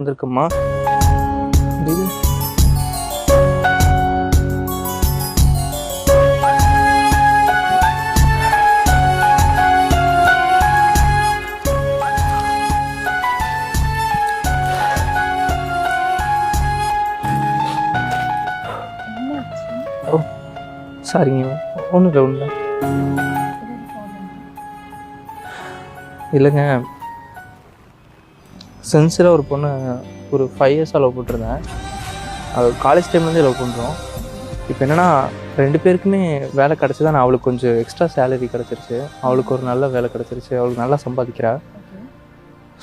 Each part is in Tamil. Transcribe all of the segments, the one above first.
வந்திருக்குமா ஓ சாரிங்க ஒன்றும் இல்லை ஒன்றும் இல்லைங்க சென்சில் ஒரு பொண்ணு ஒரு 5 இயர்ஸாக லவ் பண்ணிருந்தேன். அது காலேஜ் டைம்லேருந்தே லவ் பண்ணுறோம். இப்போ என்னென்னா 2 பேருக்குமே வேலை கிடச்சி தான். அவளுக்கு கொஞ்சம் எக்ஸ்ட்ரா சேலரி கிடச்சிருச்சு, அவளுக்கு ஒரு நல்ல வேலை கிடச்சிருச்சு, அவளுக்கு நல்லா சம்பாதிக்கிறா.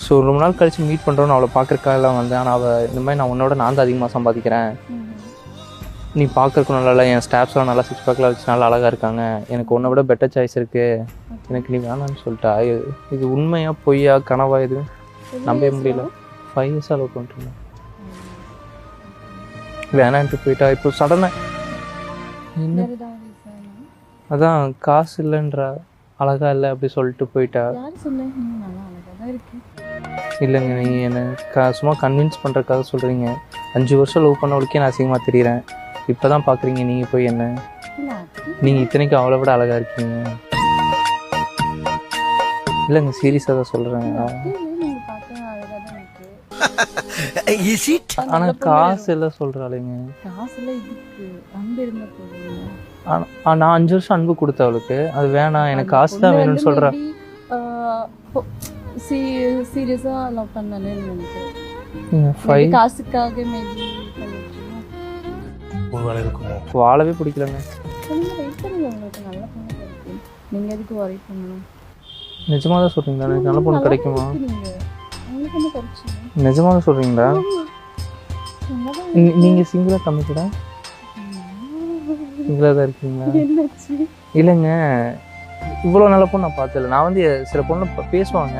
ஸோ ரொம்ப நாள் கழித்து மீட் பண்ணுறோன்னு அவளை பார்க்குறக்காலாம் வந்தேன். ஆனால் அவள் இந்த மாதிரி நான் தான் அதிகமாக சம்பாதிக்கிறேன், நீ பார்க்குறக்கும் நல்லா இல்லை, என் ஸ்டாஃப்ஸ்லாம் நல்லா 6 பேக்கில் வச்சு நல்லா அழகாக இருக்காங்க, எனக்கு உன்னை விட பெட்டர் சாய்ஸ் இருக்குது, எனக்கு நீ வேணான்னு சொல்லிட்டா. இது உண்மையா பொய்யா கனவா எதுவும் நம்பவே முடியல. 5 இயர்ஸாக லவ் பண்ணிட்டுருந்தேன், வேணான்ட்டு போயிட்டா. இப்போ சடனாக என்ன அதான் காசு இல்லைன்றா, அழகா இல்லை அப்படி சொல்லிட்டு போயிட்டா. இல்லைங்க, நீங்கள் என்னை சும்மா கன்வின்ஸ் பண்ணுறதுக்காக சொல்கிறீங்க. 5 வருஷம் லவ் பண்ணவளுக்கே நான் அசிங்கமாக தெரியுறேன், இப்போ தான் பார்க்குறீங்க நீங்கள் போய் என்ன. நீங்கள் இத்தனைக்கும் அவளை விட அழகாக இருக்கீங்க. இல்லைங்க சீரியஸாக தான் சொல்கிறேன். ஆனால் காசு எல்லாம் சொல்கிறாளுங்க. நான் 5 வருஷம் அன்பு கொடுத்த அவளுக்கு, அது வேணாம் எனக்கு காசு தான் வேணும்னு சொல்கிறேன். சீரியஸா லவ் பண்ணல எனக்கு காசுக்காக மேபி ஒருவேளை இருக்குமோ. வாழவே பிடிக்கலங்க. உங்களுக்கு நல்ல பொண்ணு கிடைக்கும், நீங்க எதுக்கு வரி பண்ணணும்? நிஜமாக தான் சொல்கிறீங்களா? எனக்கு நல்ல பொண்ணு கிடைக்குமா? நிஜமாக தான் சொல்கிறீங்களா? நீங்கள் சிங்கிளாக கம்மிக்கடா சிங்கிளாக தான் இருக்கீங்களா? இல்லைங்க, இவ்வளோ நல்ல பொண்ணு நான் பார்த்ததில்ல. நான் சில பொண்ணு பேசுவாங்க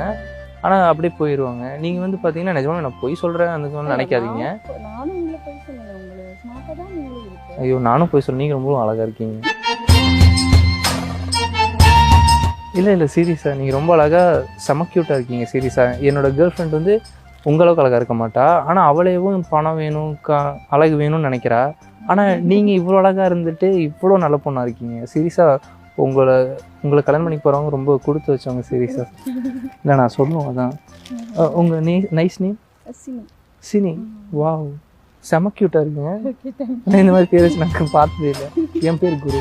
ஆனால் அப்படியே போயிடுவாங்க. நீங்கள் பார்த்தீங்கன்னா நிஜமாக நான் பொய் சொல்கிறேன் அந்த நினைக்காதீங்க. ஐயோ நானும் போய் சொல்ல, நீங்கள் ரொம்பவும் அழகாக இருக்கீங்க. இல்லை சீரியஸாக நீங்கள் ரொம்ப அழகாக செம க்யூட்டாக இருக்கீங்க. சீரியஸாக என்னோட கேர்ள் ஃப்ரெண்ட் உங்களவுக்கு அழகாக இருக்க மாட்டா, ஆனால் அவளையும் பணம் வேணும் அழகு வேணும்னு நினைக்கிறா. ஆனால் நீங்கள் இவ்வளோ அழகாக இருந்துட்டு இவ்வளோ நல்ல பொண்ணாக இருக்கீங்க. சீரியஸாக உங்களை கல்யாணம் பண்ணி போகிறவங்க ரொம்ப கொடுத்து வச்சவங்க. சீரியஸாக இல்லை நான் சொல்லுவோம். அதான் உங்கள் நைஸ் நேம் சினி. வாவ் செம க்யூட்டாக இருக்குங்க. இந்த மாதிரி பேர் வச்சு நான் பார்த்ததே இல்லை. என் பேர் Guru.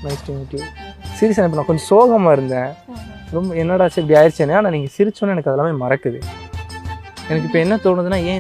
Nice to meet you. சீரியஸாக இப்போ நான் கொஞ்சம் சோகமாக இருந்தேன், ரொம்ப என்னடாச்சு இப்படி ஆயிடுச்சேனே. ஆனால் நீங்கள் சிரிச்சோன்னே எனக்கு அதெல்லாமே மறக்குது. எனக்கு இப்போ என்ன தோணுதுன்னா, ஏன்